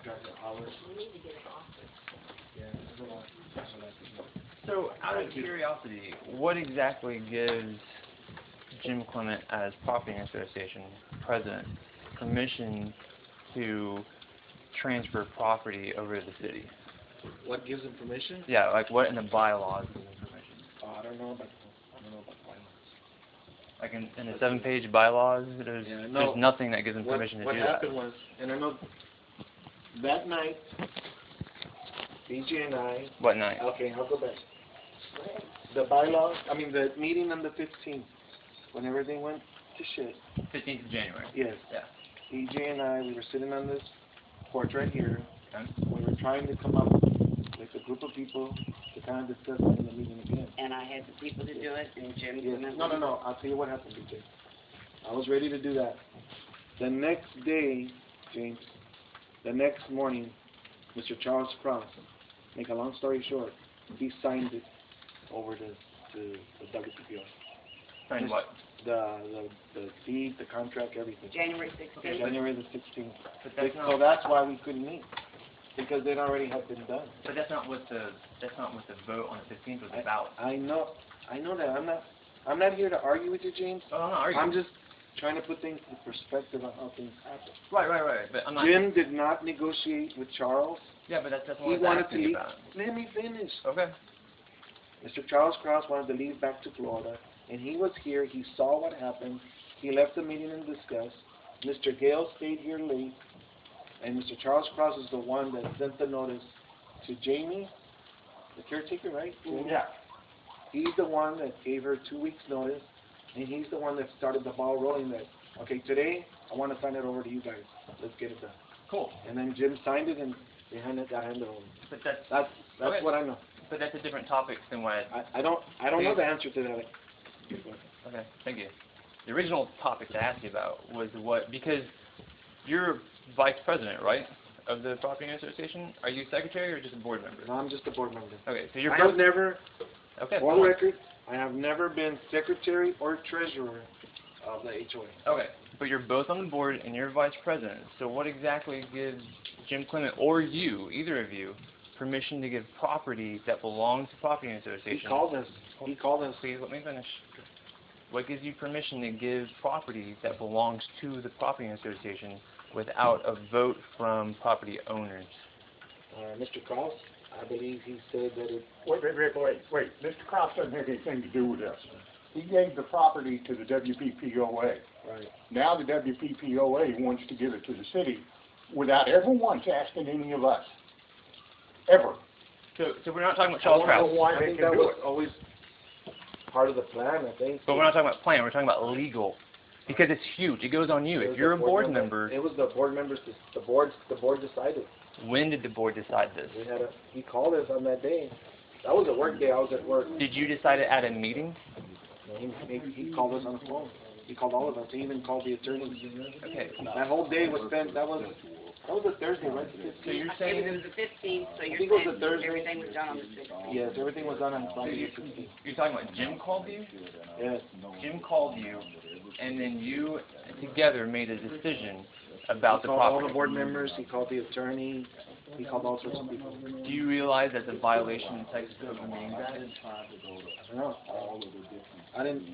drive the hours. We need to get it off this. Yeah, there's a lot. So, out of curiosity, what exactly gives Jim Clement, as Property Association president, permission to transfer property over to the city? What gives them permission? Yeah, like what in the bylaws gives them permission? I don't know about bylaws. Like in the 7-page bylaws, there's nothing that gives them permission to do that. What happened was, and I know that night, BJ and I. What night? Okay, I'll go back. The bylaws, the meeting on the 15th, when everything went to shit. 15th of January. Yes. Yeah. BJ and I, we were sitting on this porch right here. Okay. We were trying to come up with a group of people to kind of discuss it in the meeting again. And I had the people to do it, and Jim. Yes. No. I'll tell you what happened, BJ. I was ready to do that. The next day, James, the next morning, Mr. Charles Cross, make a long story short, he signed it over to the WPPOA. Signed what? The deed, the contract, everything. January 16th. January the 16th. But that's So that's why we couldn't meet, because it already had been done. But that's not what the vote on the 15th was about. I know that. I'm not here to argue with you, James. Oh, I'm not arguing. I'm just trying to put things in perspective on how things happen. Right. But I'm not. Jim did not negotiate with Charles. Yeah, but that's He what wanted to asking leave. about. Let me finish. Okay. Mr. Charles Cross wanted to leave back to Florida, and he was here. He saw what happened. He left the meeting and discussed. Mr. Gale stayed here late, and Mr. Charles Cross is the one that sent the notice to Jamie, the caretaker, right? Jamie? Yeah. He's the one that gave her 2 weeks' notice, and he's the one that started the ball rolling that, okay, today I want to sign it over to you guys. Let's get it done. Cool. And then Jim signed it, and they got handed over. But that's That's what I know. But that's a different topic than what. I don't know the answer to that. Okay, thank you. The original topic to ask you about was because you're vice president, right, of the Property Association? Are you secretary or just a board member? No, I'm just a board member. Okay, so you're. I have never, okay, for the record, I have never been secretary or treasurer of the HOA. Okay, but you're both on the board and you're vice president. So what exactly gives Jim Clement or you, either of you, permission to give property that belongs to Property Association? He called us. Please let me finish. What gives you permission to give property that belongs to the Property Association without a vote from property owners? Mr. Cross, I believe he said that it... Wait. Mr. Cross doesn't have anything to do with this. He gave the property to the WPPOA. Right. Now the WPPOA wants to give it to the city without ever once asking any of us. Ever. So we're not talking about Charles Cross. I think that was always part of the plan, I think. But we're not talking about plan, we're talking about legal. Because it's huge. It goes on you. If you're a board member. It was the board members, the board decided. When did the board decide this? He called us on that day. That was a work day, I was at work. Did you decide it at a meeting? He called us on the phone. He called all of us. He even called the attorney. Okay. That whole day was spent, that was a Thursday, right? So you're It saying was the 15th, so you're think it was saying a Thursday. everything was done on the 16th. Yes, everything was done on Friday the 16th. you're talking about Jim called you? Yes. Jim called you, and then you together made a decision about He the called all property. the board members, he called the attorney, he called all sorts of people. Do you realize that's a violation of Texas Open Meetings Act? I don't know. I didn't,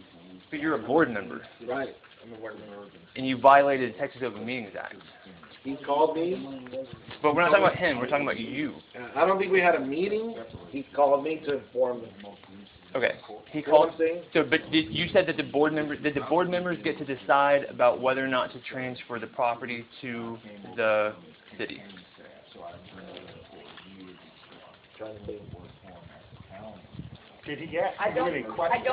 But you're a board member, right, I'm a board member. and you violated the Texas Open Meetings Act. He called me. But we're not talking about him, we're talking about you. I don't think we had a meeting. He called me to inform me. Okay. He You know what called. I'm saying? So, but you said that did the board members get to decide about whether or not to transfer the property to the city? Trying to think. Did he ask you any questions?